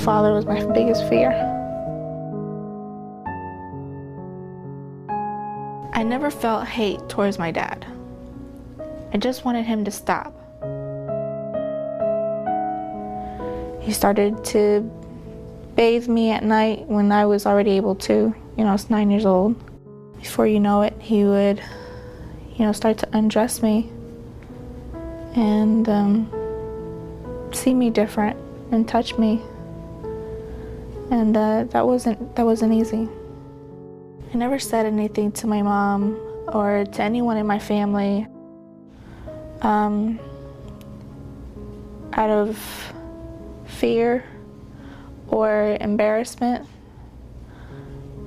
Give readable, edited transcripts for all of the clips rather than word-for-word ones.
father was my biggest fear. I never felt hate towards my dad. I just wanted him to stop. He started to bathe me at night when I was already able to. I was 9 years old. Before you know it, he would, start to undress me and see me different and touch me. And that wasn't easy. I never said anything to my mom or to anyone in my family out of fear or embarrassment.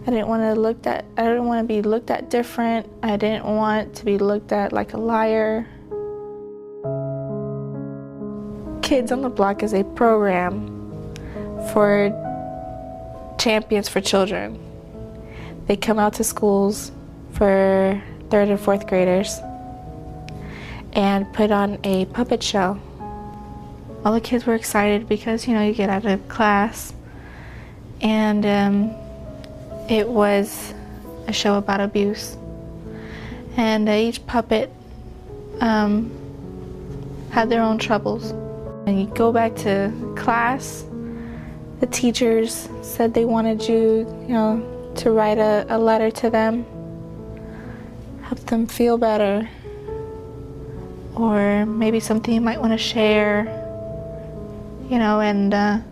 I didn't want to be looked at different. I didn't want to be looked at like a liar. Kids on the Block is a program for champions for children. They come out to schools for 3rd and 4th graders and put on a puppet show. All the kids were excited because, you get out of class, and it was a show about abuse. And each puppet had their own troubles. And you go back to class, the teachers said they wanted you, to write a letter to them, help them feel better, or maybe something you might want to share, and the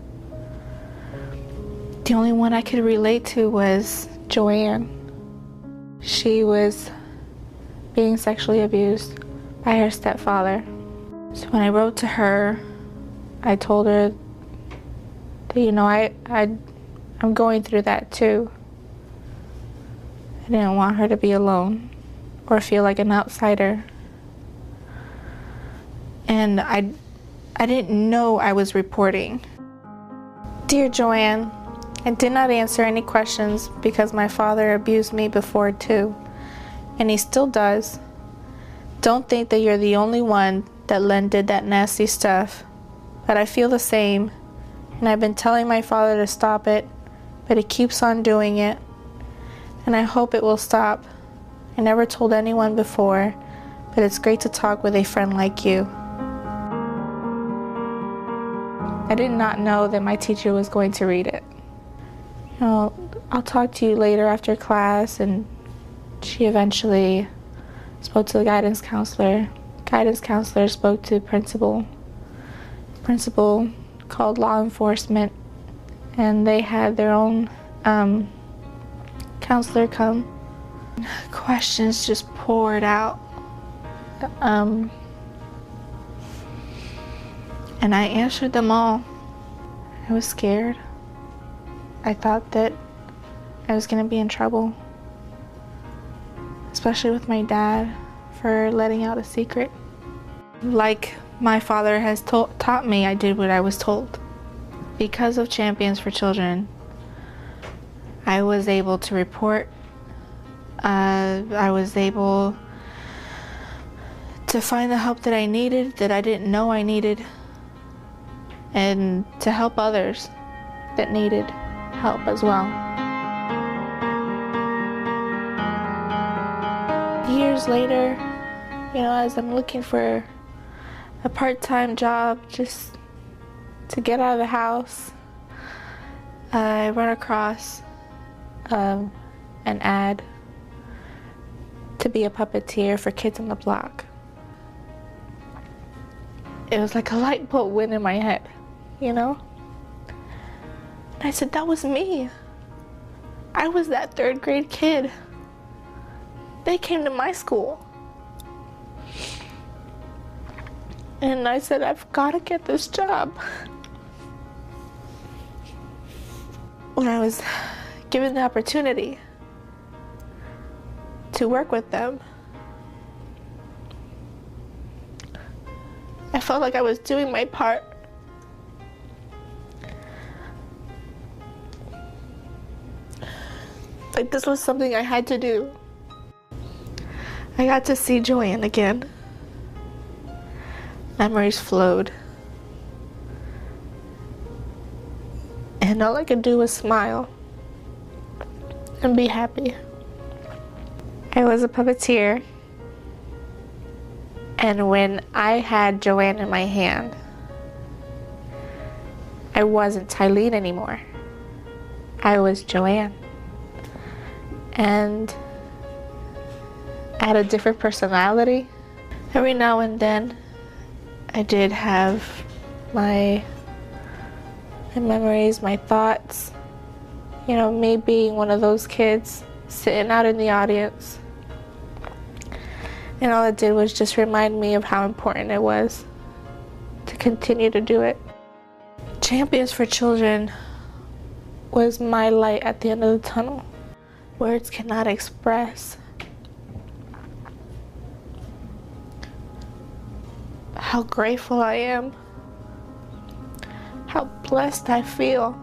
only one I could relate to was Joanne. She was being sexually abused by her stepfather. So when I wrote to her, I told her that, I'm going through that too. I didn't want her to be alone or feel like an outsider. And I didn't know I was reporting. Dear Joanne, I did not answer any questions because my father abused me before too, and he still does. Don't think that you're the only one that Len did that nasty stuff, but I feel the same, and I've been telling my father to stop it, but he keeps on doing it, and I hope it will stop. I never told anyone before, but it's great to talk with a friend like you. I did not know that my teacher was going to read it. I'll talk to you later after class, and she eventually spoke to the guidance counselor. Guidance counselor spoke to the principal. Principal called law enforcement, and they had their own counselor come. Questions just poured out. And I answered them all. I was scared. I thought that I was going to be in trouble, especially with my dad for letting out a secret. Like my father has taught me, I did what I was told. Because of Champions for Children, I was able to report. I was able to find the help that I needed, that I didn't know I needed, and to help others that needed help as well. Years later, as I'm looking for a part-time job just to get out of the house, I run across an ad to be a puppeteer for Kids on the Block. It was like a light bulb went in my head, And I said, that was me. I was that 3rd grade kid. They came to my school. And I said, I've got to get this job. When I was given the opportunity to work with them, I felt like I was doing my part. Like this was something I had to do. I got to see Joanne again. Memories flowed. and all I could do was smile and be happy. I was a puppeteer, and when I had Joanne in my hand, I wasn't Tylene anymore. I was Joanne. And I had a different personality. Every now and then, I did have my memories, my thoughts. You know, me being one of those kids sitting out in the audience. And all it did was just remind me of how important it was to continue to do it. Champions for Children was my light at the end of the tunnel. Words cannot express how grateful I am, how blessed I feel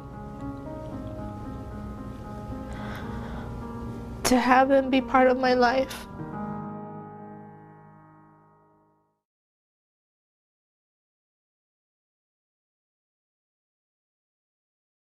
to have them be part of my life.